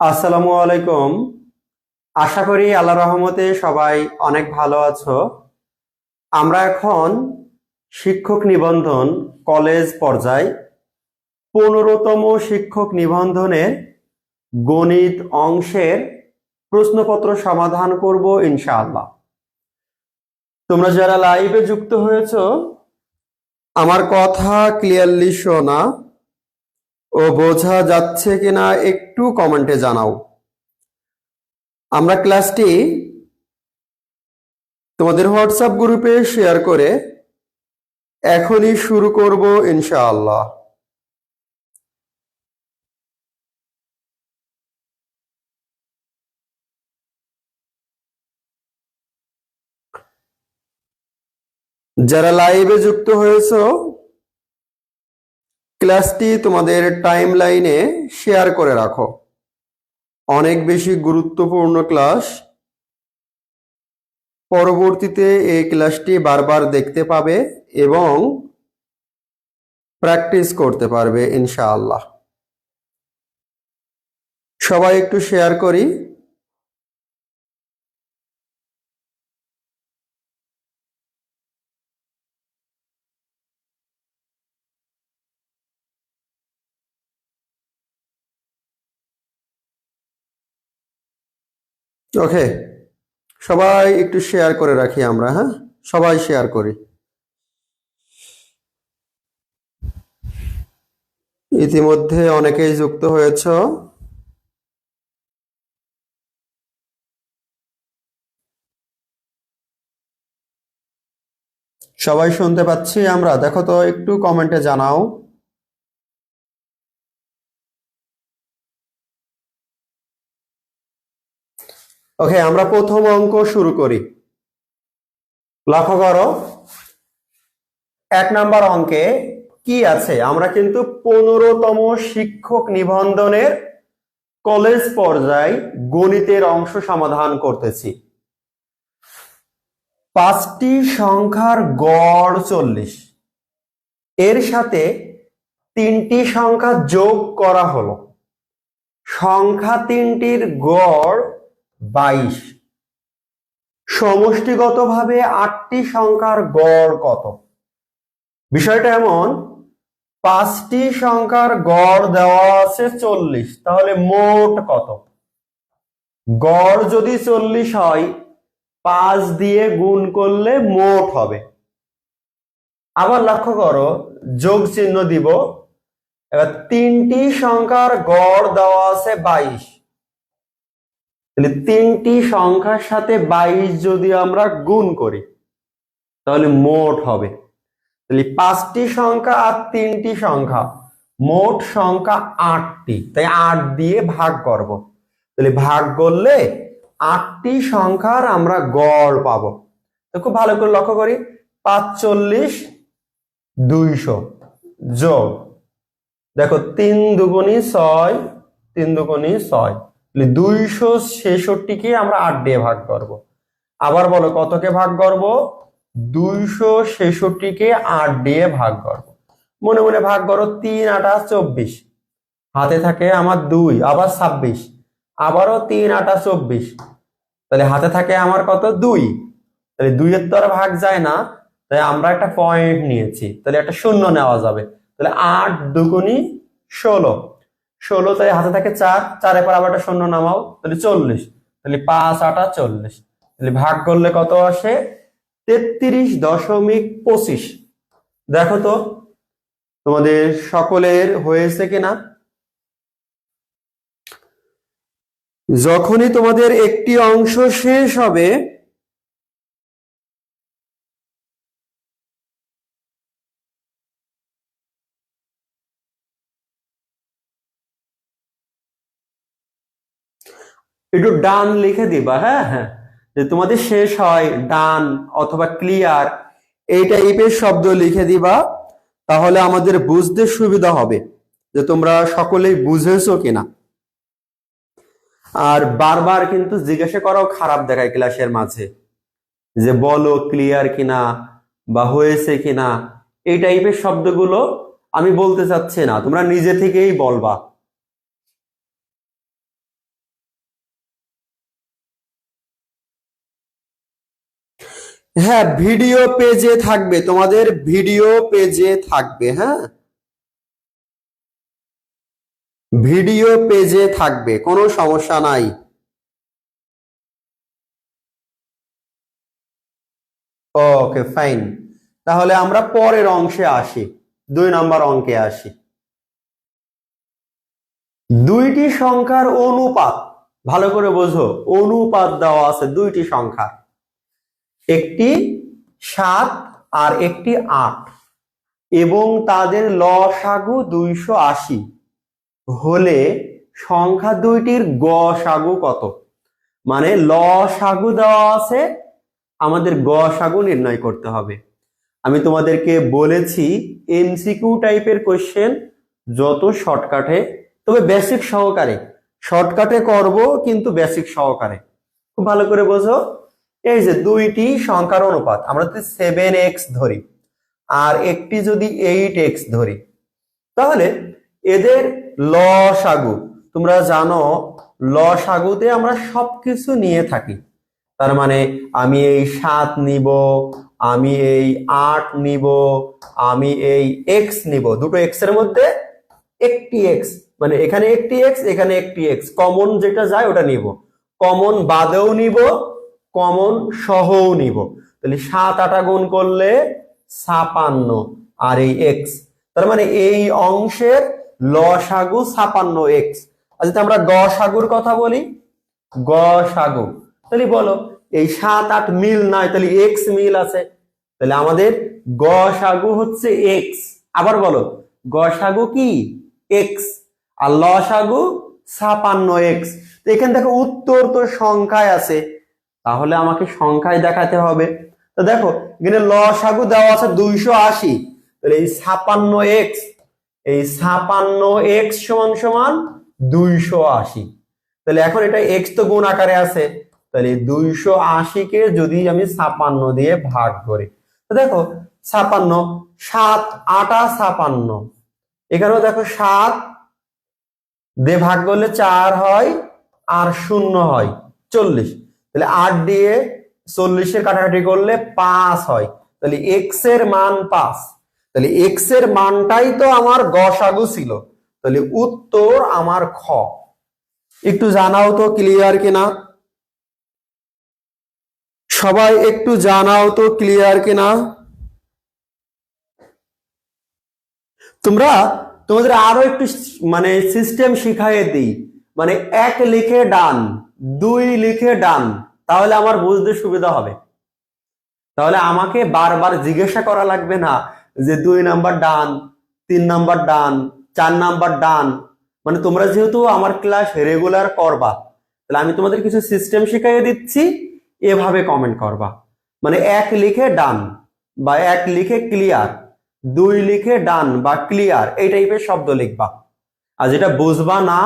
আসসালামু আলাইকুম। আশা করি আল্লাহর রহমতে সবাই অনেক ভালো আছো। আমরা এখন শিক্ষক নিবন্ধন কলেজ পর্যায় 15তম শিক্ষক নিবন্ধনের গণিত অংশের প্রশ্নপত্র সমাধান করব ইনশাআল্লাহ। তোমরা যারা লাইভে যুক্ত হয়েছো, আমার কথা ক্লিয়ারলি শোনা ও বোঝা যাচ্ছে কিনা একটু কমেন্টে জানাও। আমরা ক্লাসটি তোমাদের হোয়াটসঅ্যাপ গ্রুপে শেয়ার করে এখনই শুরু করব ইনশাআল্লাহ। যারা লাইভে যুক্ত হয়েছো, ক্লাসটি তোমাদের টাইমলাইনে শেয়ার করে রাখো। অনেক বেশি গুরুত্বপূর্ণ ক্লাস। পরবর্তীতে এই ক্লাসটি বারবার দেখতে পাবে এবং প্র্যাকটিস করতে পারবে ইনশাআল্লাহ। সবাই একটু শেয়ার করি। ওকে, সবাই একটু শেয়ার করে রাখি আমরা। হ্যাঁ, সবাই শেয়ার করি। ইতিমধ্যে অনেকেই যুক্ত হয়েছ। সবাই শুনতে পাচ্ছি আমরা? দেখো তো, একটু কমেন্টে জানাও। ওকে, আমরা প্রথম অঙ্ক শুরু করি। লক্ষ্য করো, 1 নাম্বার অঙ্কে কি আছে? আমরা কিন্তু 15তম শিক্ষক নিবন্ধনের কলেজ পর্যায়ে গণিতের অংশ সমাধান করতেছি। 5টি সংখ্যার গড় 40, এর সাথে 3টি সংখ্যা যোগ করা হলো। সংখ্যা 3টির গড় 22। সমষ্টিগতভাবে 8টি সংখ্যার গড় কত? বিষয়টা এমন, 5টি সংখ্যার গড় দেওয়া আছে 40, তাহলে মোট কত? গড় যদি 40 হয়, 5 দিয়ে গুণ করলে মোট হবে। আবার লক্ষ্য করো, যোগ চিহ্ন দিব। এবার 3টি সংখ্যার গড় দেওয়া আছে 22, তাহলে 3টি সংখ্যার সাথে 22 যদি আমরা গুণ করি তাহলে মোট হবে। তাহলে 5টি সংখ্যা আর 3টি সংখ্যা, মোট সংখ্যা 8টি, তাই 8 দিয়ে ভাগ করব। তাহলে ভাগ করলে 8টি সংখ্যার আমরা গড় পাবো। তো খুব ভালো করে লক্ষ্য করি, 45 200 যোগ, দেখো 3 দুগুণী 6, 3 দুগুণী 6, 266কে আমরা 8 দিয়ে ভাগ করব। আবার বলো, কতকে ভাগ করব? 266কে 8 দিয়ে ভাগ করব। মনে মনে ভাগ করো। 3 8 24, হাতে থাকে আমার 2, আবার 26, আবারও 3 8 24, তাহলে হাতে থাকে আমার কত? 2। তাহলে 2 এর তো আর ভাগ যায় না, তাই আমরা একটা পয়েন্ট নিয়েছি, তাহলে একটা শূন্য নেওয়া যাবে। তাহলে 8 দুগুণী 16, 16, তাই হাতে থাকে 4, 4 এর পর আবার একটা শূন্য নামাও, তাহলে 40। তাহলে 5 8 40, তাহলে ভাগ করলে কত আসে? 33.25। দেখো তো তোমাদের সকলের হয়েছে কিনা। যখনই তোমাদের একটি অংশ শেষ হবে, একটু ডান লিখে দিবা। হ্যাঁ হ্যাঁ, যে তোমাদের শেষ হয় ডান অথবা ক্লিয়ার, এই টাইপের শব্দ লিখে দিবা, তাহলে আমাদের বুঝতে সুবিধা হবে যে তোমরা সকলেই বুঝেছো কিনা। আর বারবার কিন্তু জিজ্ঞাসা করাও খারাপ দেখায় ক্লাসের মাঝে। যে বলো ক্লিয়ার কিনা বা হয়েছে কিনা, এই টাইপের শব্দগুলো আমি বলতে চাচ্ছি না, তোমরা নিজে থেকেই বলবা। হ্যাঁ, ভিডিও পেজে থাকবে, তোমাদের ভিডিও পেজে থাকবে। হ্যাঁ, ভিডিও পেজে থাকবে, কোনো সমস্যা নাই। ওকে ফাইন, তাহলে আমরা পরের অংশে আসি, 2 নম্বর অঙ্কে আসি। দুইটি সংখ্যার অনুপাত, ভালো করে বোঝো, অনুপাত দেওয়া আছে দুইটি সংখ্যার, একটি 7 আর একটি 8, এবং তাদের লসাগু 280 হলে সংখ্যা দুইটির গসাগু কত? মানে লসাগু দেওয়া আছে, আমাদের গসাগু নির্ণয় করতে হবে। আমি তোমাদেরকে বলেছি এমসিকিউ টাইপের কোশ্চেন যত শর্টকাটে, তবে বেসিক সহকারে, শর্টকাটে করব কিন্তু বেসিক সহকারে, খুব ভালো করে বোঝো। এই যে দুইটি সংখ্যার অনুপাত, আমরা যদি 7x ধরি আর একটি যদি 8x ধরি, তাহলে এদের লসাগু, তোমরা জানো লসাগুতে আমরা সবকিছু নিয়ে থাকি। তার মানে আমি এই 7 নিব, আমি এই 8 নিব, আমি এই x নিব, দুটো x এর মধ্যে একটি x, মানে এখানে একটি x এখানে একটি x, কমন যেটা যায় ওটা নিব, কমন বাদেও নিব, কমন সহও নিব। তাহলে 7 8 গুণ করলে 56 আর এই x, তার মানে এই অংশের লসাগু 56x। আর যদি আমরা গসাগুর কথা বলি, গসাগু, তাহলে বলো এই 7 8 মিল নাই, তাহলে x মিল আছে, তাহলে আমাদের গসাগু হচ্ছে x। আবার বলো গসাগু কি x, আর লসাগু 56x। তো এখানে দেখো উত্তর তো সংখ্যায় আছে, তাহলে আমাকে সংখ্যায় দেখাতে হবে। তো দেখো এখানে লসাগু দেওয়া আছে 280, তাহলে এই 56x, এই 56x সমান সমান 280। তাহলে এখন এটা x তো গুণ আকারে আছে, তাহলে 280 কে যদি আমি 56 দিয়ে ভাগ করি, তো দেখো 56, 7 8 56, এখানেও দেখো 7 দিয়ে ভাগ করলে 4 হয় আর 0 হয় 40, তাহলে 8 দিয়ে 40 এর কাটাকাটি করলে 5 হয়, তাহলে x এর মান 5। তাহলে x এর মানটাই তো আমার গসাগু ছিল, তাহলে উত্তর আমার খ। একটু জানাও তো ক্লিয়ার কিনা, সবাই একটু জানাও তো ক্লিয়ার কিনা। তোমরা তোমাদের আরো একটু মানে সিস্টেম শিখাইয়ে দিই, মানে 1 লিখে ডান, 2 লিখে ডান, তাহলে আমার বুঝতে সুবিধা হবে। তাহলে আমাকে বারবার জিজ্ঞাসা করা লাগবে না যে 2 নাম্বার ডান, 3 নাম্বার ডান, 4 নাম্বার ডান। মানে তোমরা যেহেতু আমার ক্লাস রেগুলার করবা, তাহলে আমি তোমাদের কিছু সিস্টেম শিখাইয়ে দিচ্ছি, এভাবে কমেন্ট করবা। মানে 1 লিখে ডান বা 1 লিখে ক্লিয়ার, 2 লিখে ডান বা ক্লিয়ার, এই টাইপের শব্দ লিখবা। আর যেটা বুঝবা না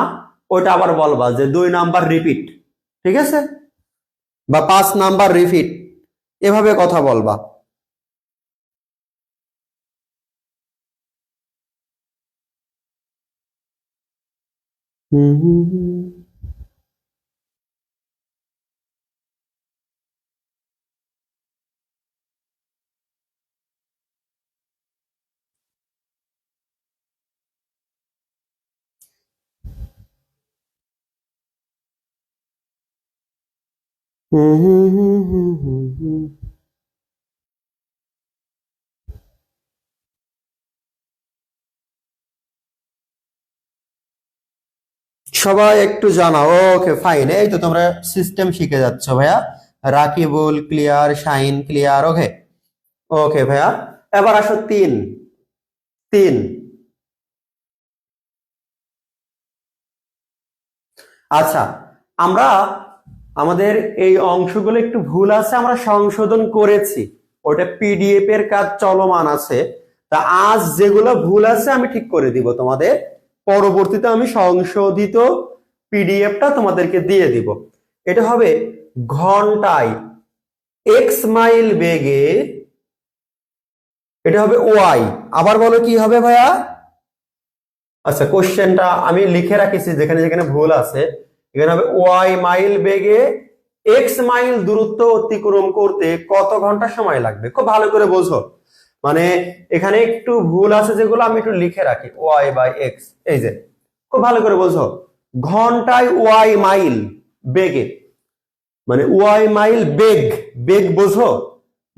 ওইটা আবার বলবা যে 2 নাম্বার রিপিট, ঠিক আছে, বা 5 নাম্বার রিপিট, এভাবে কথা বলবা। সবাই একটু জানাও। ওকে ফাইন, এই তো তোমরা সিস্টেম শিখে যাচ্ছ ভাইয়া। রাকিবুল ক্লিয়ার, শাইন ক্লিয়ার, ওকে ওকে ভাইয়া। এবার আসো 3 3। আচ্ছা, আমরা আমাদের এই অংশগুলো একটু ভুল আছে, আমরা সংশোধন করেছি, ওটা পিডিএফ এর কাজ চলমান আছে। তা আজ যেগুলো ভুল আছে আমি ঠিক করে দিব তোমাদের, পরবর্তীতে আমি সংশোধিত পিডিএফটা তোমাদেরকে দিয়ে দিব। এটা হবে ঘন্টায় এক্স মাইল বেগে, এটা হবে ওয়াই। আবার বলো কি হবে ভাইয়া? আচ্ছা, কোশ্চেনটা আমি লিখে রাখিছি, যেখানে যেখানে ভুল আছে এখানে হবে ওয়াই মাইল বেগে এক্স মাইল দূরত্ব অতিক্রম করতে কত ঘন্টা সময় লাগবে। খুব ভালো করে বোঝো, মানে এখানে একটু ভুল আছে যেগুলো আমি একটু লিখে রাখি। ওয়াই বাই এক্স, এই যে খুব ভালো করে বোঝো, ঘন্টায় ওয়াই মাইল বেগে, মানে ওয়াই মাইল বেগ, বেগ বোঝো।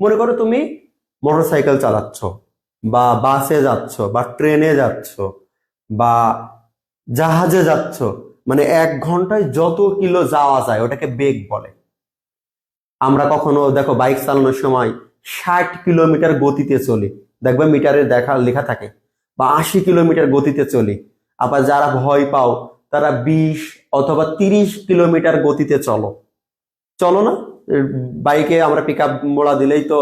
মনে করো তুমি মোটরসাইকেল চালাচ্ছ বা বাসে যাচ্ছ বা ট্রেনে যাচ্ছ বা জাহাজে যাচ্ছ, মানে 1 ঘন্টায় যত কিলো যাওয়া যায় ওটাকে বেগ বলে। আমরা কখনো দেখো বাইক চালানোর সময় 60 কিলোমিটার গতিতে চলি, দেখবে মিটারে লেখা থাকে, বা 80 কিলোমিটার গতিতে চলি। আবার যারা ভয় পাও তারা 20 অথবা 30 কিলোমিটার গতিতে চলো না? বাইকে আমরা পিক আপ মোড়া দিলেই তো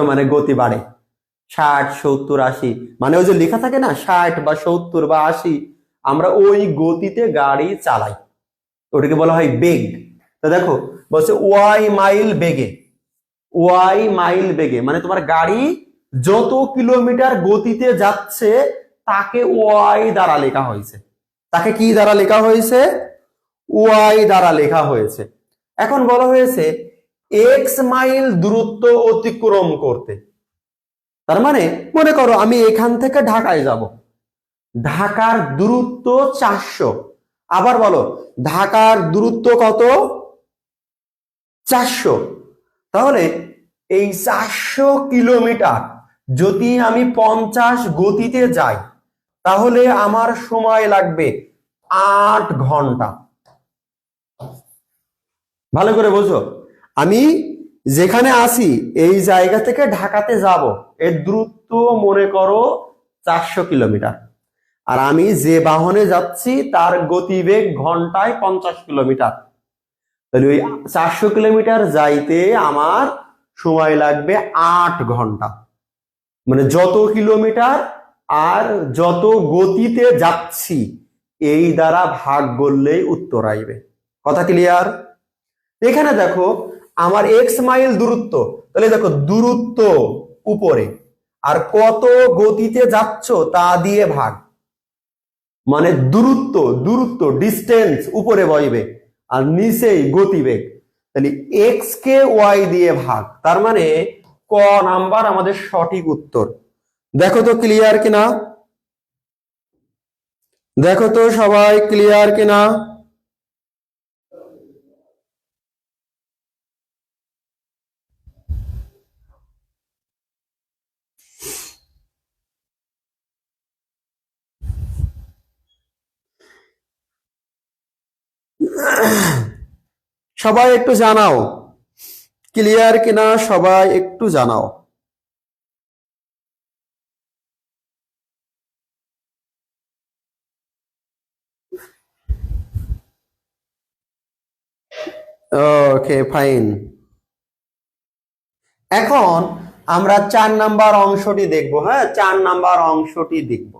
মানে গতি বাড়ে, 60, 70, 80, মানে ওই যে লেখা থাকে না 60 বা 70 বা 80, আমরা ওই গতিতে গাড়ি চালাই, ওটাকে বলা হয় বেগ। তো দেখো বলছে ওয়াই মাইল বেগে, ওয়াই মাইল বেগে মানে তোমার গাড়ি যত কিলোমিটার গতিতে যাচ্ছে তাকে ওয়াই দ্বারা লেখা হয়েছে। তাকে কি দ্বারা লেখা হয়েছে? ওয়াই দ্বারা লেখা হয়েছে। এখন বলা হয়েছে এক্স মাইল দূরত্ব অতিক্রম করতে, তার মানে মনে করো আমি এখান থেকে ঢাকায় যাব, ঢাকার দূরত্ব 400। আবার বলো, ঢাকার দূরত্ব কত? 400। তাহলে এই 400 কিলোমিটার যদি আমি 50 গতিতে যাই তাহলে আমার সময় লাগবে 8 ঘন্টা। ভালো করে বোঝো, আমি যেখানে আসি এই জায়গা থেকে ঢাকাতে যাব, এর দূরত্ব মনে করো 400 কিলোমিটার, আর আমি যে বাহনে যাচ্ছি তার গতিবেগ ঘন্টায় 50 কিলোমিটার। তাহলে ওই 400 কিলোমিটার যাইতে আমার সময় লাগবে 8 ঘন্টা। মানে যত কিলোমিটার আর যত গতিতে যাচ্ছি এই দ্বারা ভাগ করলেই উত্তর আসবে। কথা ক্লিয়ার? এখানে দেখো আমার এক্স মাইল দূরত্ব, তাহলে দেখো দূরত্ব উপরে আর কত গতিতে যাচ্ছ তা দিয়ে ভাগ, মানে দূরত্ব, দূরত্ব ডিস্টেন্স উপরে বইবে আর নিচেই গতিবেগ, তাহলে এক্স কে ওয়াই দিয়ে ভাগ, তার মানে ক নাম্বার আমাদের সঠিক উত্তর। দেখো তো ক্লিয়ার কিনা, দেখো তো সবাই ক্লিয়ার কিনা? সবাই একটু জানাও ক্লিয়ার কিনা, সবাই একটু জানাও। Okay fine. এখন আমরা 4 নাম্বার অংশটি দেখব। হ্যাঁ, 4 নাম্বার অংশটি দেখব,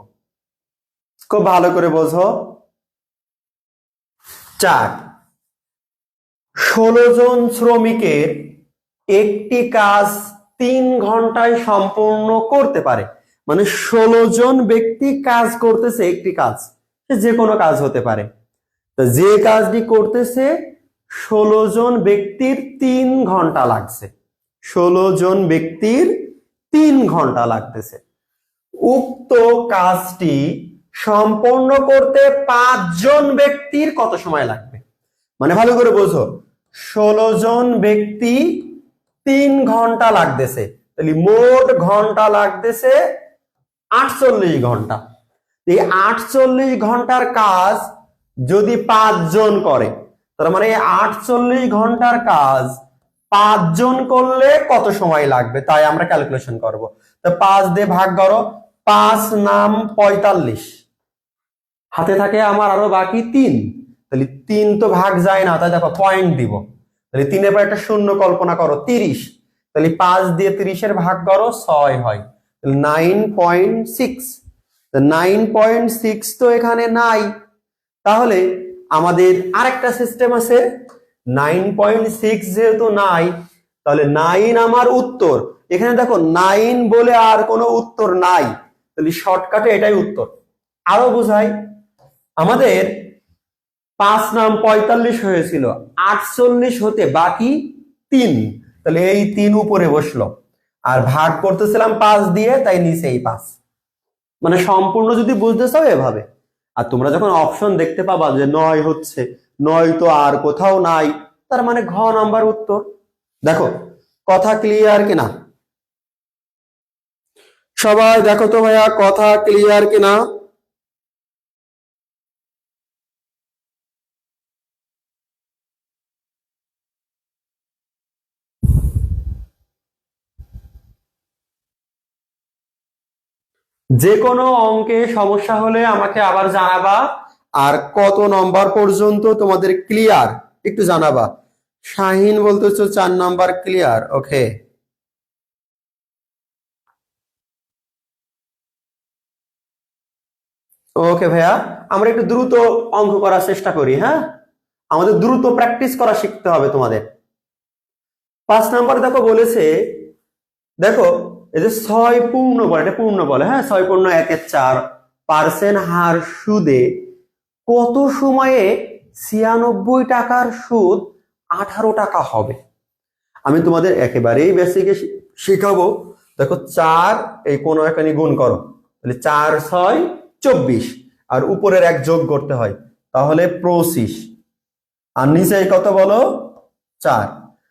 খুব ভালো করে বোঝো। 4, 16 জন শ্রমিকের একটি কাজ 3 ঘন্টায় সম্পূর্ণ করতে পারে। মানে 16 জন ব্যক্তি কাজ করতেছে একটি কাজ, যে কোনো কাজ হতে পারে। তো যে কাজটি করতেছে 16 জন ব্যক্তির 3 ঘন্টা লাগছে, 16 জন ব্যক্তির 3 ঘন্টা লাগতেছে। উক্ত কাজটি সম্পন্ন করতে 5 জন ব্যক্তির কত সময় লাগবে? মানে ভালো করে বোঝো, 16 জন ব্যক্তি 3 ঘন্টা লাগতেছে, তাহলে মোট ঘন্টা লাগতেছে 48 ঘন্টা। এই 48 ঘন্টার কাজ যদি 5 জন করে, তার মানে 48 ঘন্টার কাজ 5 জন করলে কত সময় লাগবে তাই আমরা ক্যালকুলেশন করব। তো 5 দিয়ে ভাগ করো, 5 নাম 45, হাতে থাকে আমার আরো বাকি 3, তাহলে 3 তো ভাগ যায় না, তাই দেখো পয়েন্ট দিব, তাহলে 3 এর পর একটা শূন্য কল্পনা করো, 30, তাহলে 5 দিয়ে 30 এর ভাগ করো 6 হয়, তাহলে 9.6। 9.6 তো এখানে নাই, তাহলে আমাদের আরেকটা সিস্টেম আছে। 9.6 যেহেতু নাই, তাহলে 9 আমার উত্তর। এখানে দেখো 9 বলে আর কোনো উত্তর নাই, তাহলে শর্টকাটে এটাই উত্তর। আরো বুঝাই, আমাদের 5 নাম 45 হয়েছিল, 48 হতে বাকি 3, তাহলে এই 3 উপরে বসলো, আর ভাগ করতেছিলাম 5 দিয়ে, তাই নিচে এই 5। মানে সম্পূর্ণ যদি বুঝতে চাও এভাবে। আর তোমরা যখন অপশন দেখতে পাবা যে 9 হচ্ছে, 9 তো আর কোথাও নাই, তার মানে ঘ নাম্বার উত্তর। দেখো কথা ক্লিয়ার কিনা? সবাই দেখো তো ভাইয়া, কথা ক্লিয়ার কিনা? যে কোনো অঙ্কে সমস্যা হলে আমাকে আবার জানাবা, আর কত নম্বর পর্যন্ত তোমাদের ক্লিয়ার একটু জানাবা। শাহিন বলতেছো 4 নাম্বার ক্লিয়ার, ওকে। ওকে ভাইয়া, আমরা একটু দ্রুত অঙ্ক করার চেষ্টা করি। হ্যাঁ, আমাদের দ্রুত প্র্যাকটিস করা শিখতে হবে তোমাদের। 5 নাম্বার দেখো বলেছে, দেখো এই যে 6 পূর্ণ বলে, এটা পূর্ণ বলে, হ্যাঁ 6 পূর্ণ 1/4% হার সুদে কত সময়ে 96 টাকার সুদ 18 টাকা হবে। আমি তোমাদের একেবারেই বেসিকে শিখাবো। দেখো 4 এই কোনো এখানে গুণ করো, তাহলে 4 6 24, আর উপরের এক যোগ করতে হয়, তাহলে 25, আর নিচে কত বলো 4।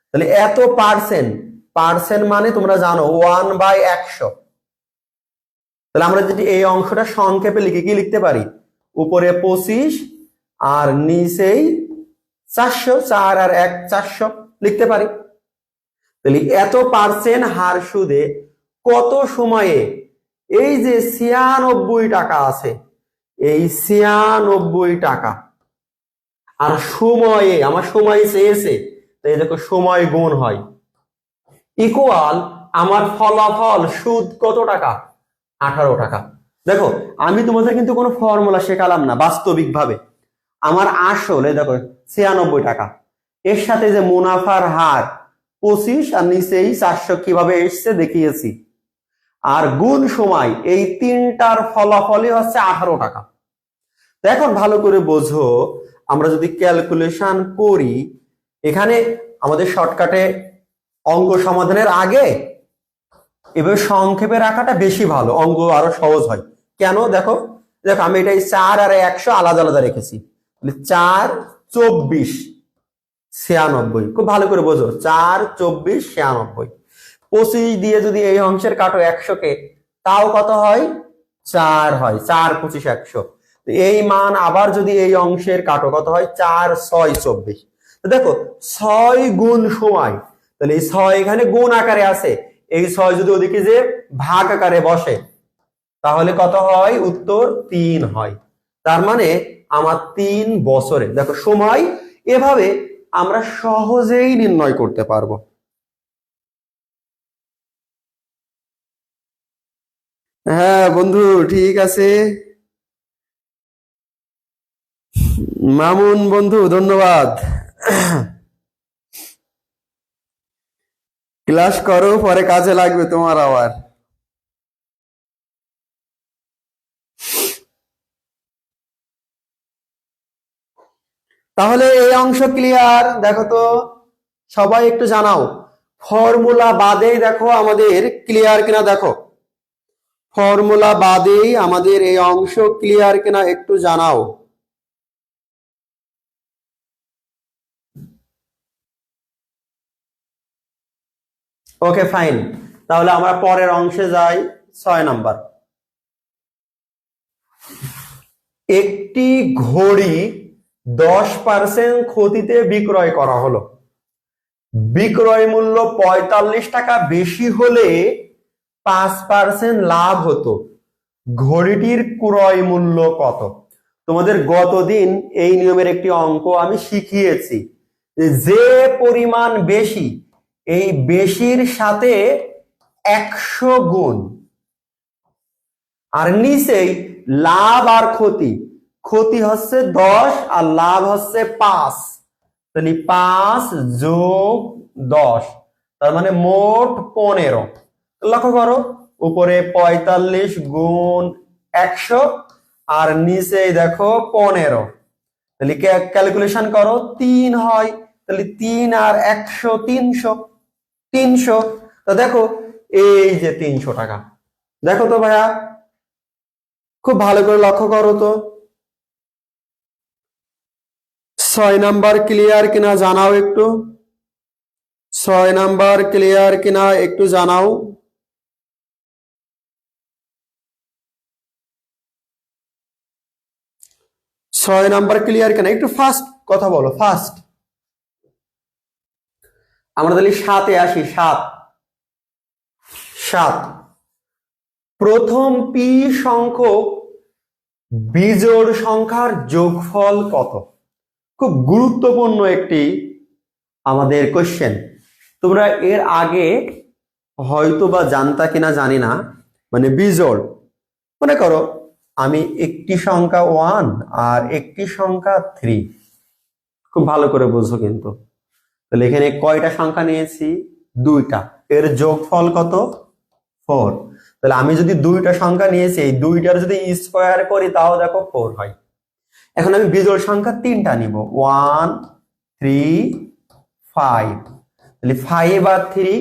তাহলে এত পার্সেন্ট, পার্সেন্ট মানে তোমরা জানো 1/100। তাহলে আমরা যদি এই অংশটা সংক্ষেপে লিখে কি লিখতে পারি, উপরে 25 আর নিচেই 400, 4 আর 1 400 লিখতে পারি। তাহলে এত পার্সেন্ট হার সুদে কত সময়ে এই যে 96 টাকা আছে, এই 96 টাকা, আর সময়ে আমার সময় চেয়েছে, তাই দেখো সময় গুণ হয়, ইকুয়াল আমার ফলাফল সুদ কত টাকা, 18 টাকা। দেখো আমি তোমাদের কিন্তু কোনো ফর্মুলা শেখালাম না, বাস্তবিক ভাবে আমার আসলে দেখো 96 টাকা, এর সাথে যে মুনাফার হার 25 আর নিচেই 400 কিভাবে এসছে দেখিয়েছি, আর গুণ সময়, এই তিনটার ফলাফলই হচ্ছে 18 টাকা। তো এখন ভালো করে বোঝো, আমরা যদি ক্যালকুলেশন করি, এখানে আমাদের শর্টকাটে অঙ্ক সমাধানের আগে এভাবে সংক্ষেপে রাখাটা বেশি ভালো, অঙ্ক আরো সহজ হয়। কেন দেখো, দেখো আমি এটাই 4 আর 100 আলাদা আলাদা রেখেছি, 4 24 96, খুব ভালো করে বোঝো, 4 24 96। 25 দিয়ে যদি এই অংশের কাটো 100 কে, তাও কত হয়, 4 হয়, 4 25 100। এই মান আবার যদি এই অংশের কাটো কত হয়, 4 6 24। দেখো 6 গুণ সময়, তাহলে এই 6 এখানে গুণ আকারে আছে, এই 6 যদি ওদিকে যে ভাগ আকারে বসে, তাহলে কত হয়, উত্তর 3 হয়। তার মানে আমার 3 বছরে, দেখো সময় এভাবে আমরা সহজেই নির্ণয় করতে পারবো। হ্যাঁ বন্ধু, ঠিক আছে। মামুন বন্ধু ধন্যবাদ। ক্লাস করো, পরে কাজে লাগবে তোমার আবার। তাহলে এই অংশ ক্লিয়ার? দেখো তো সবাই একটু জানাও, ফর্মুলা বাদেই দেখো আমাদের ক্লিয়ার কিনা, দেখো ফর্মুলা বাদেই আমাদের এই অংশ ক্লিয়ার কিনা একটু জানাও। ওকে ফাইন, তাহলে আমরা পরের অংশে যাই। 6 নাম্বার, একটি ঘড়ি 10% ক্ষতিতে বিক্রয় করা হলো, বিক্রয় মূল্য 45 টাকা বেশি হলে 5% লাভ হতো, ঘড়িটির ক্রয় মূল্য কত? তোমাদের গতদিন এই নিয়মের একটি অঙ্ক আমি শিখিয়েছি, যে পরিমাণ বেশি, এই বেশির সাথে 100 গুণ, আর নিচেই লাভ আর ক্ষতি, ক্ষতি হচ্ছে 10 আর লাভ হচ্ছে 5, তাহলে 5 যোগ 10, তার মানে মোট 15। লক্ষ্য করো উপরে 45 গুণ 100 আর নিচে দেখো 15। তাহলে ক্যালকুলেশন করো 3 হয়, তাহলে 3 আর 100 300। 300 তো দেখো এই যে 300 টাকা। দেখো তো ভাইয়া খুব ভালো করে লক্ষ্য করো তো 6 নাম্বার ক্লিয়ার কিনা জানাও একটু। 6 নাম্বার ক্লিয়ার কিনা একটু জানাও। 6 নাম্বার ক্লিয়ার কিনা একটু ফাস্ট কথা বলো, ফাস্ট। আমরা তাহলে 7-এ আসি। 7 প্রথম পি সংখ্যক বিজোড় সংখ্যার যোগফল কত? খুব গুরুত্বপূর্ণ একটি আমাদের কোশ্চেন। তোমরা এর আগে হয়তো বা জানতা কিনা জানি না, মানে বিজোড় মনে করো আমি একটি সংখ্যা 1 আর একটি সংখ্যা 3। খুব ভালো করে বুঝো কিন্তু। তাহলে এখানে কয়টা সংখ্যা নিয়েছি? 2টা। এর যোগফল কত? 4। তাহলে আমি যদি 2টা সংখ্যা নিয়েছি, এই 2টার যদি স্কয়ার করি তাও দেখো 4 হয়। এখন আমি বিজোড় সংখ্যা 3টা নিব, 1 3 5। তাহলে 5 আর 3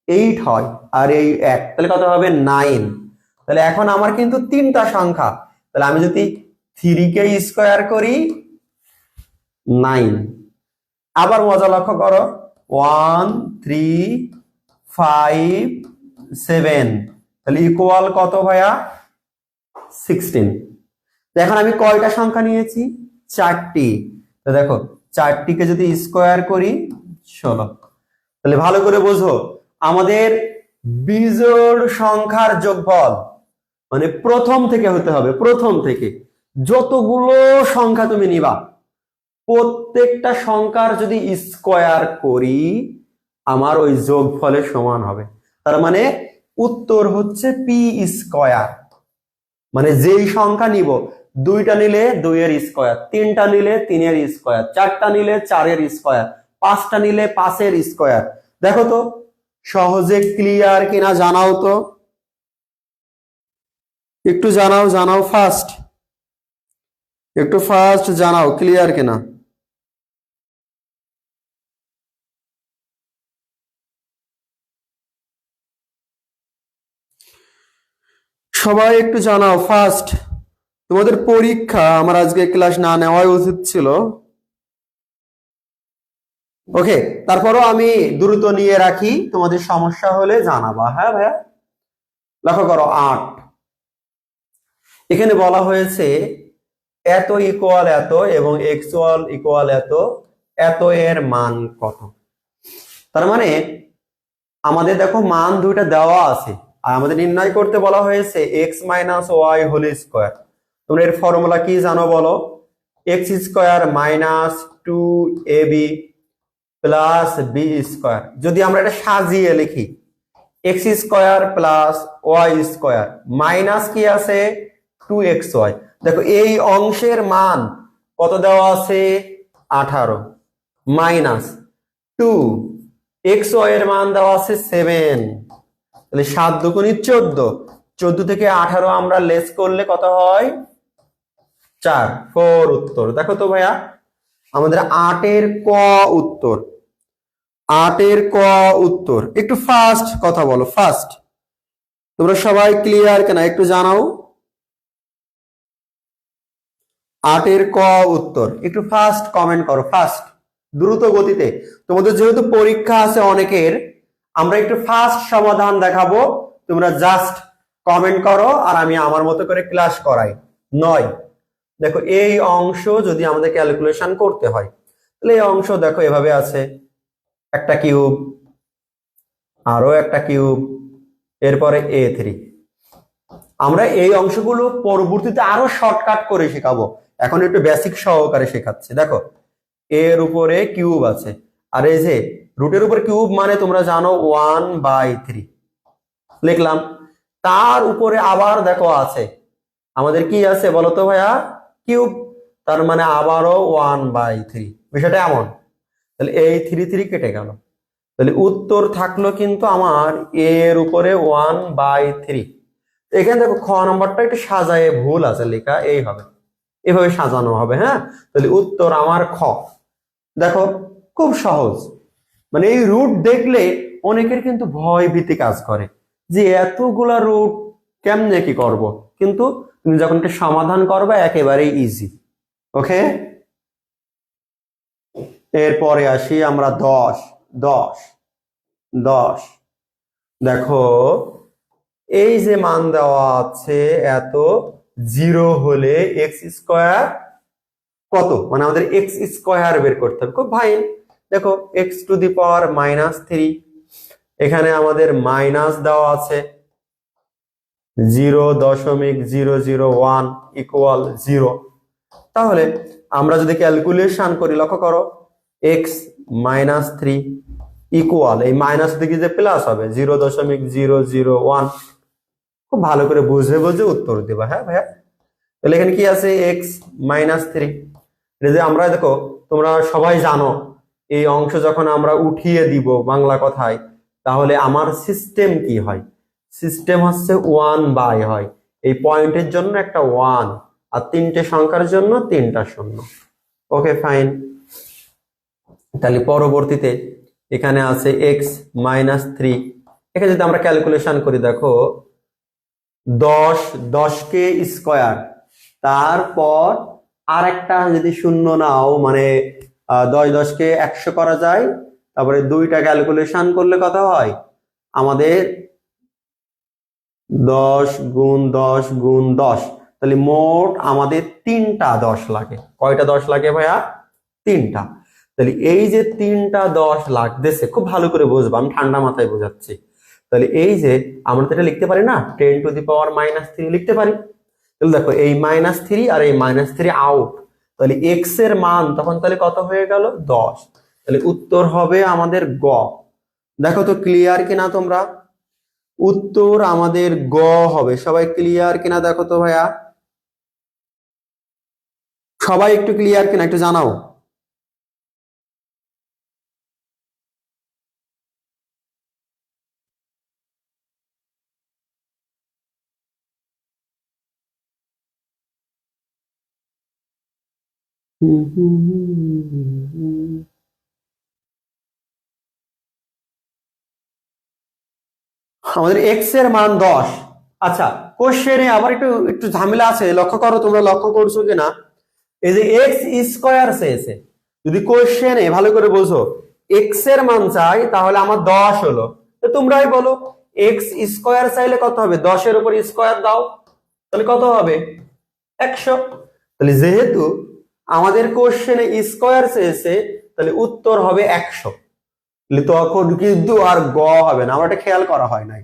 8 হয়, আর এই 1 তাহলে কত হবে? 9। তাহলে এখন আমার কিন্তু 3টা সংখ্যা, তাহলে আমি যদি 3 কে স্কয়ার করি 9। আবার মজা লক্ষ্য করো 1 3 5 7, তাহলে ইকুয়াল কত ভাইয়া? 16। এখন আমি কয়টা সংখ্যা নিয়েছি? 4টি। তো দেখো 4টিকে যদি স্কয়ার করি 16। তাহলে ভালো করে বোঝো আমাদের বিজোড় সংখ্যার যোগফল মানে প্রথম থেকে হতে হবে। প্রথম থেকে যতগুলো সংখ্যা তুমি নিবা প্রত্যেকটা সংখ্যার যদি স্কয়ার করি আমার ওই যোগফলের সমান হবে। তার মানে উত্তর হচ্ছে পি স্কয়ার। মানে যেই সংখ্যা নিব, 2টা নিলে 2 এর স্কয়ার, 3টা নিলে 3 এর স্কয়ার, 4টা নিলে 4 এর স্কয়ার, 5টা নিলে 5 এর স্কয়ার। দেখো তো সহজে ক্লিয়ার কিনা জানাও তো, একটু জানাও ফাস্ট, একটু ফাস্ট জানাও ক্লিয়ার কিনা। সবাই একটু জানাও ফাস্ট। তোমাদের পরীক্ষা, আমার আজকে ক্লাস না নেওয়াই উচিত ছিল। ওকে, তারপরও আমি দ্রুত নিয়ে রাখি, তোমাদের সমস্যা হলে জানাবা। হ্যাঁ ভাইয়া, লক্ষ্য করো 8। এখানে বলা হয়েছে এত ইকুয়াল এত এবং এক্সুয়াল ইকুয়াল এত, এত এর মান কত? তার মানে আমাদের দেখো মান দুইটা দেওয়া আছে আর আমাদের নির্ণয় করতে বলা হয়েছে x minus y whole square. তোমরা এর ফর্মুলা কি জানো বলো? x square minus 2ab plus b square. যদি আমরা এটা সাজিয়ে লিখি x square plus y square minus কি আছে 2xy। দেখো এই অংশের মান কত দেওয়া আছে? 18 মাইনাস 2xy এর মান দেওয়া আছে 7। তাহলে 7 দুগুণী 14, 14 থেকে 18 আমরা লেস করলে কত হয়? 4। 4 উত্তর। দেখো তো ভাইয়া আমাদের 8 এর ক উত্তর। 8 এর ক উত্তর। একটু ফাস্ট কথা বলো, ফাস্ট। তোমরা সবাই ক্লিয়ার কিনা একটু জানাও। 8 এর ক উত্তর। একটু ফাস্ট কমেন্ট করো, ফাস্ট, দ্রুত গতিতে। তোমাদের যেহেতু পরীক্ষা আছে অনেকের, আমরা একটু ফাস্ট সমাধান দেখাবো। তোমরা জাস্ট কমেন্ট করো আর আমি আমার মতো করে ক্লাস করাই। 9 দেখো এই অংশ যদি আমাদের ক্যালকুলেশন করতে হয় তাহলে এই অংশ দেখো এভাবে আছে, একটা কিউব, আরো একটা কিউব, এরপরে a3। আমরা এই অংশগুলো পরবর্তীতে আরো শর্টকাট করে শেখাবো, এখন একটু বেসিক সহকারে শেখাচ্ছি। দেখো এর উপরে কিউব আছে আর এই যে রুটের উপরে কিউব মানে তোমরা জানো 1/3 লিখলাম। তার উপরে আবার দেখো আছে আমাদের কি আছে বলো তো ভাইয়া? কিউব। তার মানে আবারও 1/3। বিষয়টা এমন। তাহলে এই 3 3 কেটে গেল। তাহলে উত্তর থাকলো কিন্তু আমার এর উপরে 1/3। এখানে দেখো খ নম্বরটা একটু সাজায়ে ভুল আছে লেখা, এই হবে, এভাবে সাজানো হবে। হ্যাঁ, তাহলে উত্তর আমার খ। দেখো খুব সহজ, মানে এই রুট দেখলে অনেকের কিন্তু ভয় ভীতি কাজ করে যে এতগুলা রুট কেমনে কি করব, কিন্তু তুমি যখন একটা সমাধান করবে একেবারেই ইজি। ওকে, এরপরে আসি আমরা 10 10 10। দেখো এই যে মান দেওয়া আছে এত, 0 হলে এক্স স্কোয়ার কত, মানে আমাদের এক্স স্কোয়ার বের করতে হবে। খুব ভাই, দেখো এক্স টু দি পাওয়ার -3, এখানে আমাদের মাইনাস দেওয়া আছে 0.001 ইকুয়াল 0। তাহলে আমরা যদি ক্যালকুলেশন করি, লক্ষ্য করো এক্স -3 ইকুয়াল, এই মাইনাস দিকে যে প্লাস হবে 0.001। খুব ভালো করে বুঝে বুঝে উত্তর দিবা। হ্যাঁ ভাইয়া, তাহলে এখানে কি আছে এক্স -3। এটা যে আমরা, দেখো তোমরা সবাই জানো এই অংশ যখন আমরা উঠিয়ে দিব বাংলা কথায়, তাহলে আমার সিস্টেম কি হয়, সিস্টেম হচ্ছে 1/, হয় এই পয়েন্টের জন্য একটা 1 আর তিনটে সংখ্যার জন্য 3টা শূন্য। ওকে ফাইন, তাহলে পরবর্তীতে এখানে আছে এক্স -3। এখানে যদি আমরা ক্যালকুলেশন করি, দেখো 10 কে স্কোয়ার, তারপর আর একটা যদি শূন্য নাও, মানে 10 কে 100 করা যায়, তারপরে দুইটা ক্যালকুলেশন করলে কত হয় আমাদের 10 গুণ 10 গুণ 10। তাহলে মোট আমাদের 3টা 10 লাগে। কয়টা 10 লাগে ভাইয়া? 3টা। তাহলে এই যে 3টা 10 লাগতেছে, খুব ভালো করে বুঝবো, আমি ঠান্ডা মাথায় বোঝাচ্ছি। তাহলে এই যে আমরা তো এটা লিখতে পারি না, 10 টু দি পাওয়ার -3 লিখতে পারি। তাহলে দেখো এই -3 আর এই -3 আউট, তাহলে এক্স এর মান তখন তাহলে কত হয়ে গেল 10। তাহলে উত্তর হবে আমাদের গ। দেখো তো ক্লিয়ার কিনা তোমরা, উত্তর আমাদের গ হবে। সবাই ক্লিয়ার কিনা দেখো তো ভাইয়া, সবাই একটু ক্লিয়ার কিনা একটু জানাও। আমাদের এক্স এর মান 10। আচ্ছা, কোশ্চেনে আবার একটু একটু ঝামেলা আছে, লক্ষ্য করো, তোমরা লক্ষ্য করছো কিনা, এই যে এক্স স্কোয়ার চেয়েছে, যদি কোশ্চেনে ভালো করে বোঝো এক্স এর মান চাই, তাহলে আমার 10 হলো। তো তোমরাই বলো এক্স স্কোয়ার চাইলে কত হবে, 10 এর উপর স্কোয়ার দাও, তাহলে কত হবে 100। তাহলে যেহেতু আমাদের কোশ্চেনে স্কোয়ার চেয়েছে, তাহলে উত্তর হবে 100। তখন কিন্তু আর গ হবে না, আমার এটা খেয়াল করা হয় নাই।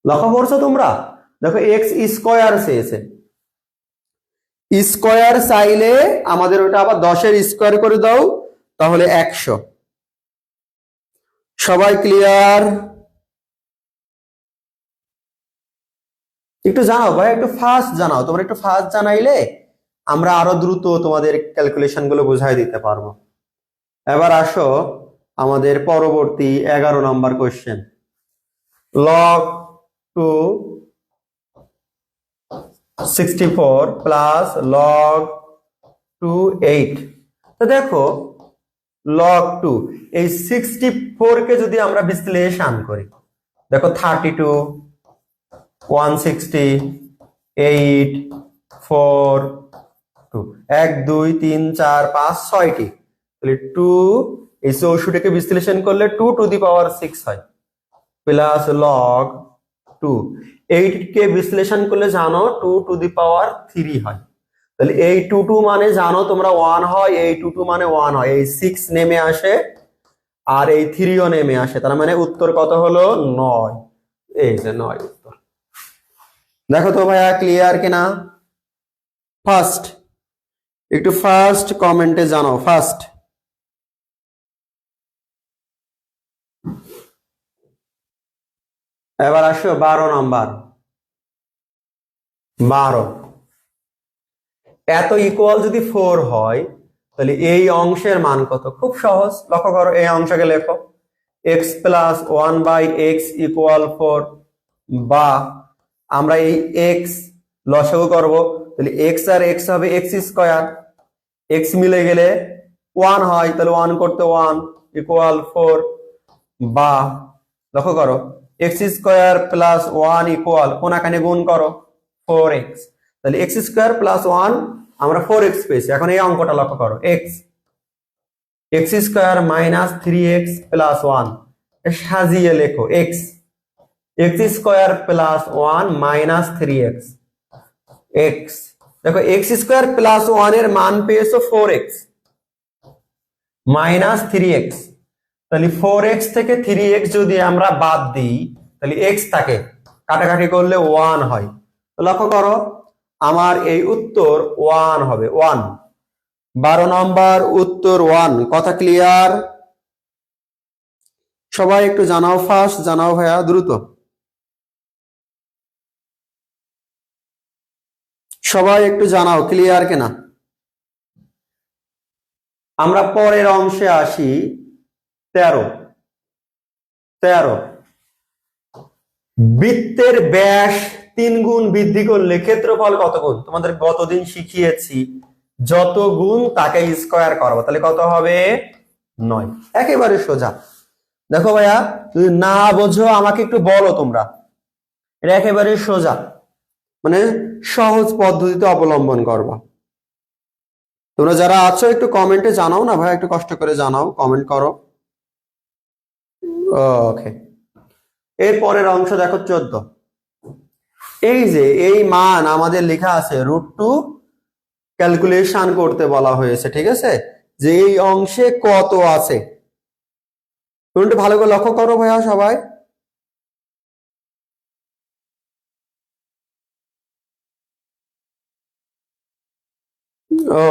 লক্ষ্য করছো তোমরা, দেখো এক্স স্কোয়ার চেয়েছে, স্কোয়ার চাইলে আমাদের ওটা আবার 10 এর স্কোয়ার করে দাও, তাহলে 100। সবাই ক্লিয়ার? একটু জানাও ভাই, একটু ফাস্ট জানাও, তোমরা একটু ফাস্ট জানাইলে আমরা আরো দ্রুত তোমাদের ক্যালকুলেশন গুলো বুঝাই দিতে পারবো। এবার আসো আমাদের পরবর্তী 11 নম্বর কোশ্চেন, log 264 প্লাস log 28। তো দেখো log 2, এই 64 কে যদি আমরা বিশ্লেষণ করি, দেখো 32, 160, 8, 4, 2, 1 2 3 4 5 6টি, তাহলে 2, এই 64 কে বিশ্লেষণ করলে 2 টু দি পাওয়ার 6 হয়, প্লাস log 2, 8 কে বিশ্লেষণ করলে জানো 2 টু দি পাওয়ার 3 হয়। তাহলে এই 2 2 মানে জানো তোমরা 1 হয়, এই 2 2 মানে 1 হয়, এই 6 নেমে আসে আর এই 3 ও নেমে আসে, তার মানে উত্তর কত হলো 9। এই যে 9 উত্তর। দেখো তো ভাইয়া ক্লিয়ার কিনা, ফার্স্ট একটু ফার্স্ট কমেন্টে জানাও ফার্স্ট। এবার আসো 12 নাম্বার। 12 এত ইকুয়াল যদি 4 হয়, তাহলে এই অংশের মান কত? খুব সহজ, লক্ষ্য করো, এই অংশকে লেখো, এক্স প্লাস 1/x ইকুয়াল 4, বা আমরা এই এক্স লসাগু করব, তাহলে এক্স আর এক্স হবে এক্স স্কোয়ার, এক্স মিলে গেলে 1 হয়, তাহলে 1 করতে 1 ইকুয়াল 4, বা লক্ষ্য করো এক্স স্কোয়ার প্লাস 1 ইকুয়াল কোনাখানে গুণ করো 4x, তাহলে এক্স স্কোয়ার প্লাস 1 আমরা 4x পেয়েছি। এখন এই অঙ্কটা লক্ষ্য করো, x square minus 3x plus 1, সাজিয়ে লেখো x square plus 1 minus 3x, x দেখো এক্স স্কোয়ার প্লাস 1 এর মান পেয়েছো 4x মাইনাস 3x, তাহলে 4x থেকে 3x যদি আমরা বাদ দিই তাহলে x থাকে, কাটাকাটি করলে 1 হয়। লক্ষ্য করো আমার এই উত্তর 1 হবে, 1। 12 নম্বর উত্তর 1। কথা ক্লিয়ার? সবাই একটু জানাও, ফার্স্ট জানাও ভাইয়া, দ্রুত সবাই একটু জানাও ক্লিয়ার কিনা। আমরা পরের অংশে আসি। 13 বৃত্তের ব্যাস 3 গুণ বৃদ্ধি করলে ক্ষেত্রফল কত গুণ? তোমাদের গতদিন শিখিয়েছি যত গুণ তাকে স্কয়ার করবো, তাহলে কত হবে? 9। একেবারে সোজা। দেখো ভাইয়া যদি না বোঝো আমাকে একটু বলো, তোমরা এটা একেবারে সোজা, মানে সহজ পদ্ধতিতে অবলম্বন করবা। তোমরা যারা আছো একটু কমেন্টে জানাও না ভাই, একটু কষ্ট করে জানাও, কমেন্ট করো। ওকে, এর পরের অংশ দেখো 14। এই যে এই মান আমাদের লেখা আছে √2 ক্যালকুলেশন করতে বলা হয়েছে, ঠিক আছে, যে এই অংশে কত আছে তুমি একটু ভালো করে লক্ষ্য করো ভাইয়া সবাই।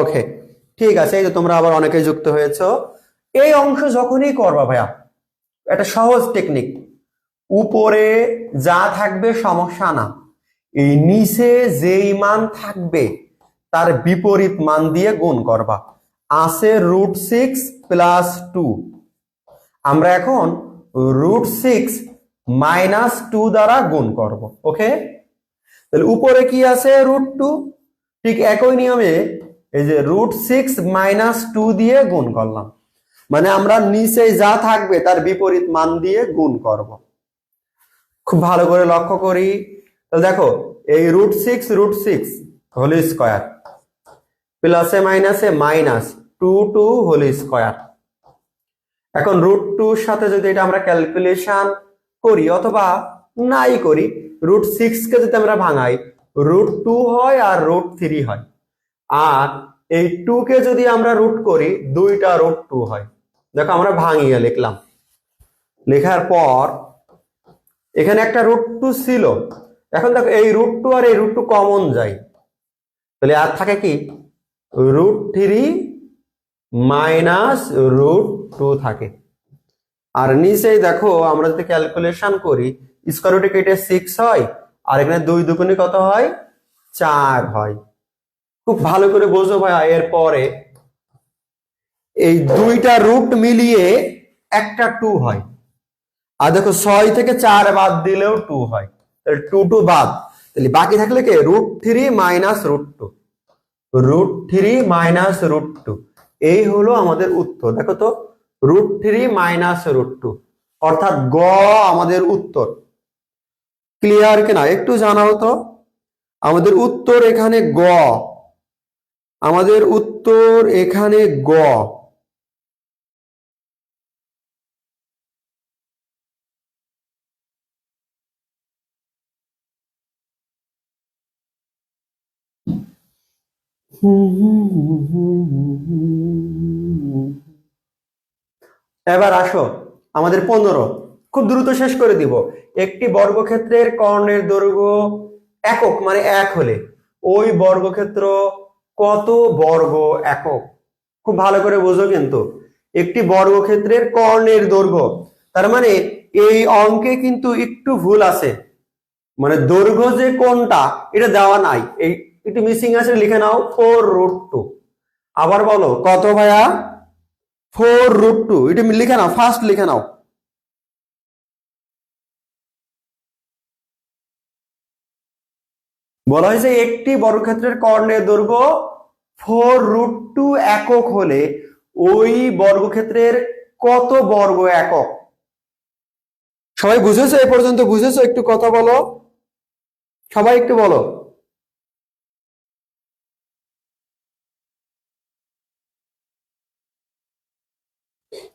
ওকে ঠিক আছে, এই যে তোমরা আবার অনেকে যুক্ত হয়েছো। এই অংশ যখনই করবা ভাইয়া, একটা সহজ টেকনিক, উপরে যা থাকবে সমস্যা না, এই নিচে যেই মান থাকবে তার বিপরীত মান দিয়ে গুণ করবা। আছে √6 প্লাস 2, আমরা এখন √6 মাইনাস 2 দ্বারা গুণ করব। ওকে, তাহলে উপরে কি আছে? √2, ঠিক একই নিয়মে এই যে √6 মাইনাস 2 দিয়ে গুণ করলাম, মানে আমরা নিচে যা থাকবে তার বিপরীত মান দিয়ে গুণ করব। খুব ভালো করে লক্ষ্য করি, তো দেখো এই √6 হোল স্কয়ার প্লাসে মাইনাসে মাইনাস 2 হোল স্কয়ার। এখন √2 সাথে যদি এটা আমরা ক্যালকুলেশন করি অথবা নাই করি, √6 কে যদি আমরা ভাঙাই √2 হয় আর √3 হয়, আর এই 2 কে যদি আমরা রুট করি দুইটা √2 হয়। দেখো আমরা ভাঙিয়ে লিখলাম, লেখার পর এখানে একটা √2 ছিল, এখন দেখো এই √2 আর এই √2 কমন যায়, তাহলে আর থাকে কি √3 মাইনাস √2 থাকে। আর নিচেই দেখো আমরা যদি ক্যালকুলেশন করি স্কয়ার রুটে কেটে 6 হয়, আর এখানে 2 দুগুণে কত হয়? 4 হয়। খুব ভালো করে বোঝো ভাই, এর পরে এই দুইটা রুট মিলিয়ে একটা 2 হয়, আর দেখো 6 থেকে 4 বাদ দিলেও 2 হয়, তাহলে 2 বাদ, তাহলে বাকি থাকলে কি √3 মাইনাস √2, √3 মাইনাস √2, এই হলো আমাদের উত্তর। দেখো তো √3 মাইনাস √2, অর্থাৎ গ আমাদের উত্তর। ক্লিয়ার কিনা একটু জানাও তো। আমাদের উত্তর এখানে গ, আমাদের উত্তর এখানে গ। এবার আসো আমাদের 15, খুব দ্রুত শেষ করে দিব। একটি বর্গক্ষেত্রের কর্ণের দৈর্ঘ্য একক মানে 1 হলে ওই বর্গক্ষেত্র কত বর্গ একক? খুব ভালো করে বোঝো কিন্তু, একটি বর্গক্ষেত্রের কর্ণের দৈর্ঘ্য, তার মানে এই অঙ্কে কিন্তু একটু ভুল আছে, মানে দৈর্ঘ্য যে কোনটা এটা দেওয়া নাই, এই একটু মিসিং আছে, লিখে নাও 4√2। আবার বলো কত ভাইয়া? 4√2, এটা লিখে নাও, ফার্স্ট লিখে নাও। বলা হয়েছে একটি বর্গক্ষেত্রের কর্ণের দৈর্ঘ্য 4√2 একক হলে ওই বর্গক্ষেত্রের কত বর্গ একক? সবাই বুঝেছো? এ পর্যন্ত বুঝেছো? একটু কথা বলো, সবাই একটু বলো।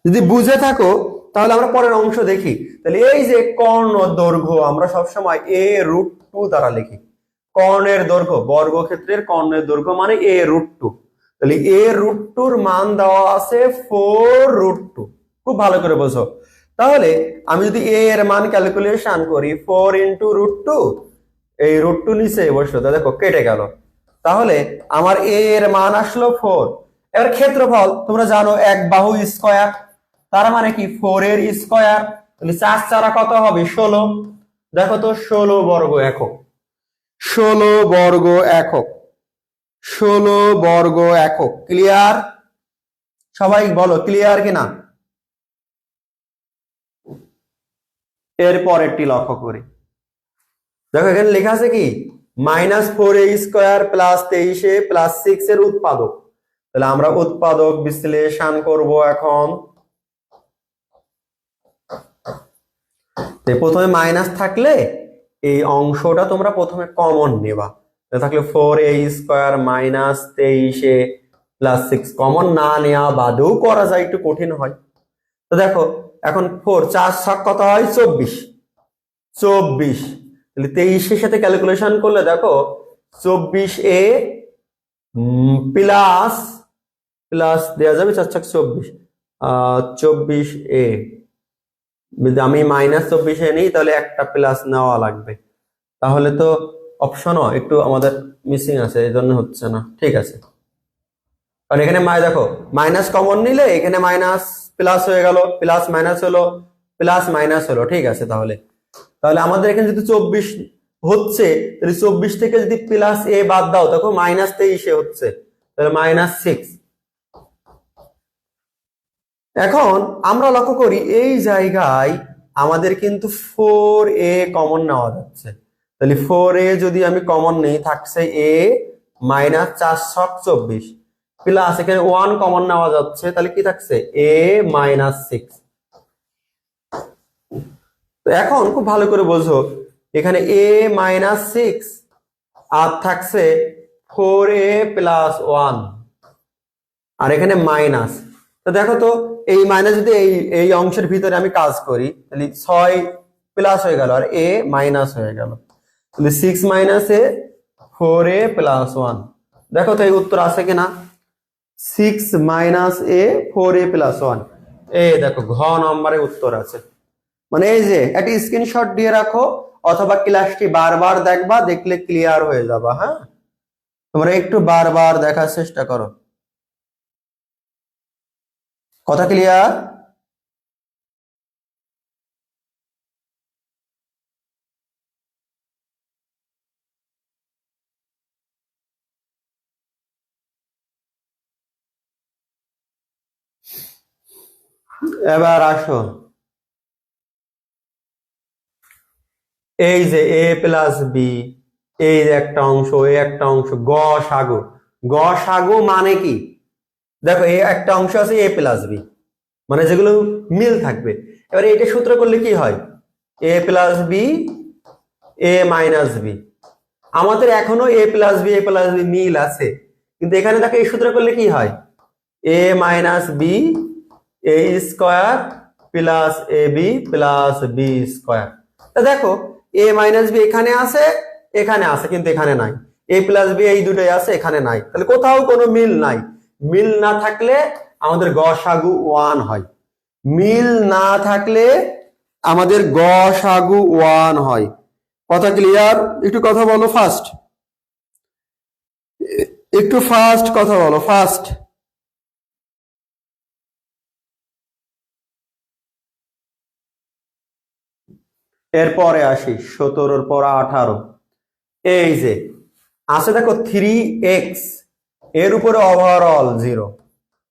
যদি বুঝে থাকো তাহলে আমরা পরের অংশ দেখি। তাহলে এই যে কর্ণ দৈর্ঘ্য আমরা সবসময় a√2 দ্বারা লিখি। কর্ণের দৈর্ঘ্য, বর্গক্ষেত্রের কর্ণের দৈর্ঘ্য মানে a√2। তাহলে a√2 মান দেওয়া আছে 4√2। খুব ভালো করে বোঝো। তাহলে আমি যদি a এর মান ক্যালকুলেশন করি 4 × √2, এই √2 নিচে বসলো, দেখো কেটে গেল। তাহলে আমার a এর মান আসলো 4। এবার ক্ষেত্রফল তোমরা জানো এক বাহু স্কয়ার, তার মানে কি 4 এর স্কয়ার। তাহলে 4 4 কত হবে? 16। দেখো তো 16 বর্গ একক, 16 বর্গ একক, 16 বর্গ একক। ক্লিয়ার? সবাই বলো ক্লিয়ার কিনা। এর পরেরটি লক্ষ্য করি। দেখো এখানে লেখা আছে কি -4a² + 23a + 6 এর উৎপাদক। তাহলে আমরা উৎপাদক বিশ্লেষণ করব এখন। প্রথমে মাইনাস থাকলে এই অংশটা তোমরা প্রথমে কমন নেবা। থাকলে 4a² - 23a + 6 কমন না নেওয়া বাদেও করা যায়, একটু কঠিন হয়। তো দেখো এখন 4 4 ছক কত হয়? 24। 24 তাহলে 23 এর সাথে ক্যালকুলেশন করলে দেখো 24a প্লাস প্লাস দেওয়া যাবে 4 ছক 24, 24a। যদি আমি -24 নিই তাহলে একটা প্লাস নেওয়া লাগবে, তাহলে তো অপশনও একটু আমাদের মিসিং আছে, এই জন্য হচ্ছে না। ঠিক আছে, কারণ এখানে দেখো মাইনাস কমন নিলে এখানে মাইনাস প্লাস হয়ে গেল, প্লাস মাইনাস হলো, প্লাস মাইনাস হলো। ঠিক আছে, তাহলে তাহলে আমাদের এখানে যদি 24 হচ্ছে, তাহলে 24 থেকে যদি প্লাস a বাদ দাও দেখো -23 হচ্ছে, তাহলে -6। এখন আমরা লক্ষ্য করি এই জায়গায় আমাদের কিন্তু 4a কমন নেওয়া যাচ্ছে। তাহলে 4a যদি আমি কমন নেই থাকছে a -4 ছক 24 প্লাস এখানে 1 কমন নেওয়া যাচ্ছে, তাহলে কি থাকছে? a -6। তো এখন খুব ভালো করে বোঝো, এখানে a -6 আর থাকছে 4a + 1 আর এখানে মাইনাস। তো দেখো তো এই মাইনাস যদি এই অংশের ভিতরে আমি কাজ করি তাহলে 6 প্লাস হয়ে গেল আর a মাইনাস হয়ে গেল, তাহলে 6 - a 4a + 1। দেখো তো এই উত্তর আছে কিনা? 6 - a 4a + 1। এই দেখো ঘ নম্বরে উত্তর আছে। মানে এই যে একটা স্ক্রিনশট দিয়ে রাখো অথবা ক্লাসটি বারবার দেখবা, দেখলে ক্লিয়ার হয়ে যাবা। হ্যাঁ, তোমরা একটু বারবার দেখার চেষ্টা করো। কথা ক্লিয়ার? এবার আসো, এই যে a + b, এই যে একটা অংশ, এই একটা অংশ, গসাগু। গসাগু মানে কি? দেখো এই একটা অংশ আছে a + b, মানে যেগুলো মিল থাকবে। এবার এটা সূত্র করলে কি হয়? a + b a - b। আমাদের এখনো a + b মিল আছে, কিন্তু এখানে দেখো এই সূত্র করলে কি হয়? a - b a² + ab + b²। তা দেখো a - b এখানে আছে, এখানে আছে, কিন্তু এখানে নাই। a + b এই দুটোই আছে, এখানে নাই। তাহলে কোথাও কোনো মিল নাই। মিল না থাকলে আমাদের গসাগু 1 হয়। মিল না থাকলে আমাদের গসাগু 1 হয়। কথা ক্লিয়ার? একটু কথা বলো ফাস্ট, একটু ফাস্ট কথা বলো, ফাস্ট। এরপরে আসি 17 পর 18। এই যে আছে দেখো 3x, এর উপরে ওভারঅল 0।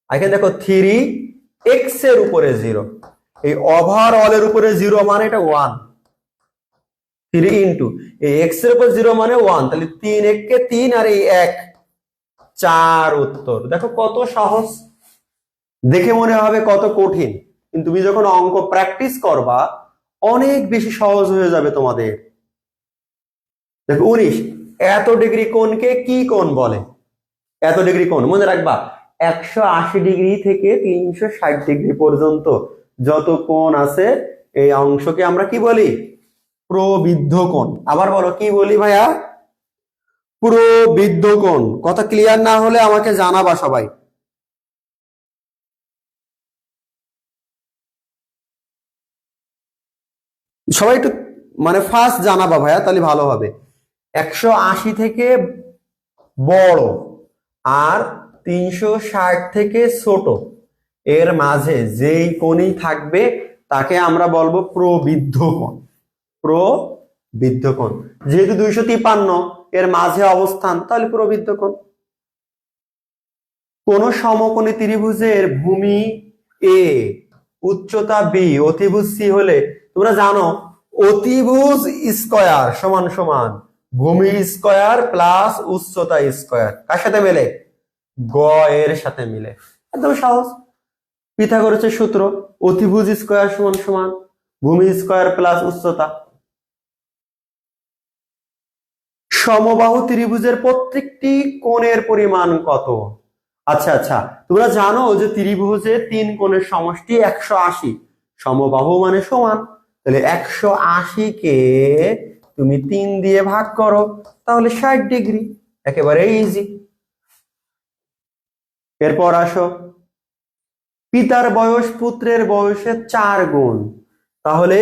এখানে দেখো 3x এর উপরে 0, এই ওভারঅল এর উপরে 0 মানে এটা 1। 3 ইন্টু এই এক্স এর উপর 0 মানে 1, তাহলে 3 1 3 আর এই 1 4 উত্তর। দেখো কত সহজ, দেখে মনে হবে কত কঠিন, কিন্তু তুমি যখন অঙ্ক প্র্যাকটিস করবা অনেক বেশি সহজ হয়ে যাবে তোমাদের। দেখো 19, এত ডিগ্রি কোণকে কি কোণ বলে? এত ডিগ্রি কোণ মনে রাখবা 180 ডিগ্রি থেকে 360 ডিগ্রি পর্যন্ত যত কোণ আছে এই অংশকে আমরা কি বলি? প্রবৃদ্ধ কোণ। আবার বলো কি বলি ভাইয়া? প্রবৃদ্ধ কোণ। কথা ক্লিয়ার না হলে আমাকে জানাবা সবাই। সবাই একটু মানে ফার্স্ট জানাবা ভাইয়া, তাহলে ভালো হবে। 180 থেকে বড় আর 360 থেকে ছোট এর মাঝে যেই কোণই থাকবে তাকে আমরা বলবো প্রবৃদ্ধ কোণ। প্রবৃদ্ধ কোণ। যেহেতু 253 এর মাঝে অবস্থান, তাহলে প্রবৃদ্ধ কোণ। কোন সমকোণী ত্রিভুজের ভূমি এ, উচ্চতা বি, অতিভুজ সি হলে তোমরা জানো অতিভুজ স্কয়ার সমান সমান ভূমি স্কয়ার প্লাস উচ্চতা স্কয়ার। কার সাথে মেলে? গ এর সাথে মিলে। একদম সহজ, পিথাগোরাসের সূত্র, অতিভুজ স্কয়ার সমান সমান ভূমি স্কয়ার প্লাস উচ্চতা। সমবাহু ত্রিভুজের প্রত্যেকটি কোণের পরিমাণ কত? আচ্ছা আচ্ছা, তোমরা জানো যে ত্রিভুজে 3 কোণের সমষ্টি 180, সমবাহু মানে সমান, তাহলে 180 কে তুমি 3 দিয়ে ভাগ করো, তাহলে 60 ডিগ্রি। একেবারে ইজি। এরপর আসো, পিতার বয়স পুত্রের বয়সের 4 গুণ, তাহলে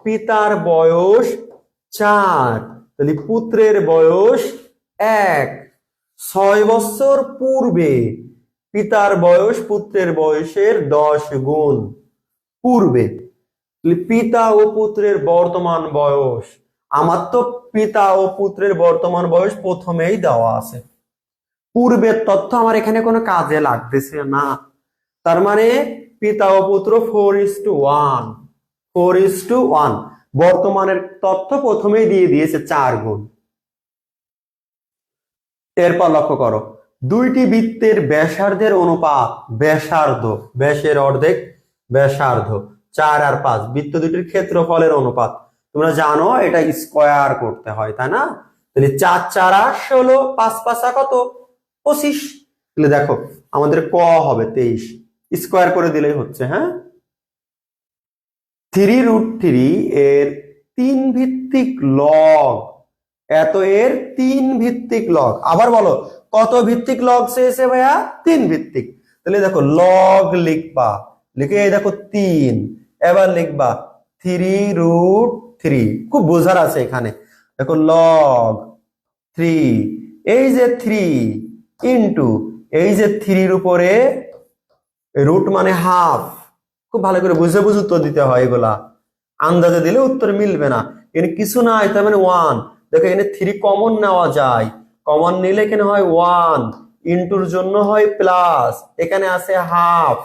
পিতার বয়স 4, তাহলে পুত্রের বয়স 1। 6 বছর পূর্বে পিতার বয়স পুত্রের বয়সের 10 গুণ পূর্বে। পিতা ও পুত্রের বর্তমান বয়স, আমার তো পিতা ও পুত্রের বর্তমান বয়স প্রথমেই দেওয়া আছে, পূর্বের তথ্য আমার এখানে কোনো কাজে লাগতেছে না। তার মানে পিতা ও পুত্র 4:1, 4:1। বর্তমানের তথ্য প্রথমেই দিয়ে দিয়েছে 4 গুণ। এরপর লক্ষ্য করো, দুইটি বৃত্তের ব্যাসার্ধের অনুপাত, ব্যাসার্ধ ব্যাসের অর্ধেক ব্যাসার্ধ 4 আর 5, বৃত্ত দুটির ক্ষেত্রফলের অনুপাত। তোমরা জানো এটা স্কয়ার করতে হয়, তাই না? তাহলে 4 4 16, 5 5 কত? 25। তাহলে দেখো আমাদের ক হবে 23, স্কয়ার করে দিলেই হচ্ছে। হ্যাঁ, 3√3 এর 3 ভিত্তিক লগ, এত এর 3 ভিত্তিক লগ। আবার বলো কত ভিত্তিক লগ চেয়েছে ভাইয়া? 3 ভিত্তিক। তাহলে দেখো লগ লিখবা, লিখে এই দেখো 3, এবার লিখবা 3√3, খুব বোঝার আছে এখানে। দেখো লগ 3, এই যে 3 ইন্টু এই যে 3 এর উপরে রুট মানে হাফ। খুব ভালো করে বুঝে বুঝে উত্তর দিতে হয়, এগুলা আন্দাজে দিলে উত্তর মিলবে না। এখানে কিছু নাই, তার মানে 1। দেখো এখানে 3 কমন নেওয়া যায়, কমন নিলে এখানে হয় 1, ইন্টুর জন্য হয় প্লাস, এখানে আছে হাফ।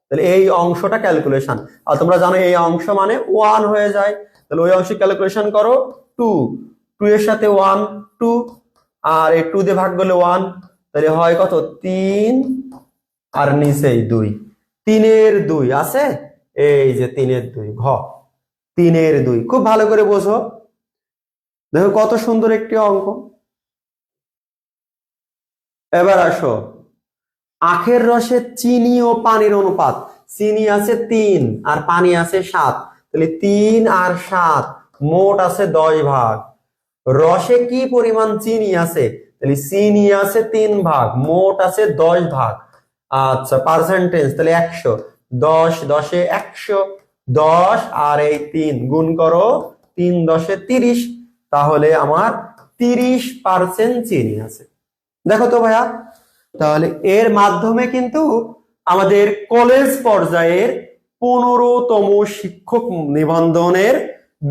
তাহলে এই অংশটা ক্যালকুলেশন, আর তোমরা জানো এই অংশ মানে 1 হয়ে যায়, তাহলে ওই অংশ ক্যালকুলেশন করো 2, 2 এর সাথে 1 2, আর এই 2 দিয়ে ভাগ করলে 1, তাহলে হয় কত? 3 আর নিচেই 2, 3 এর 2 আছে, এই যে 3 এর 2 ঘ, 3 এর 2। খুব ভালো করে বোঝো, দেখো কত সুন্দর একটি অঙ্ক। এবার আসো, আখের রসে চিনি ও পানির অনুপাত, চিনি আছে 3 আর পানি আছে 7, তাহলে 3 আর 7 মোট আছে 10 ভাগ। রসে কি পরিমাণ চিনি আছে? তাহলে চিনি আছে 3 ভাগ, মোট আছে 10 ভাগ। আচ্ছা পার্সেন্টেজ, তাহলে 100, 10 10 100, 10 আর এই 3 গুণ করো, 3 10 30, তাহলে আমার 30% চিনি আছে। দেখো তো ভাইয়া, তাহলে এর মাধ্যমে কিন্তু আমাদের কলেজ পর্যায়ের 15তম শিক্ষক নিবন্ধনের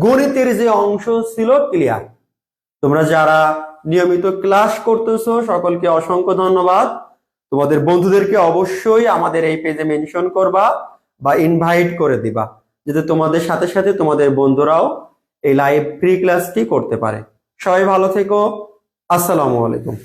গণিতের যে অংশ ছিল ক্লিয়ার। তোমরা যারা নিয়মিত ক্লাস করতেছো সকলকে অসংখ্য ধন্যবাদ। তোমাদের বন্ধুদেরকে অবশ্যই আমাদের এই পেজে মেনশন করবা বা ইনভাইট করে দিবা, যাতে তোমাদের সাথে সাথে তোমাদের বন্ধুরাও এই লাইভ ফ্রি ক্লাসটি করতে পারে। সবাই ভালো থেকো। আসসালামু আলাইকুম।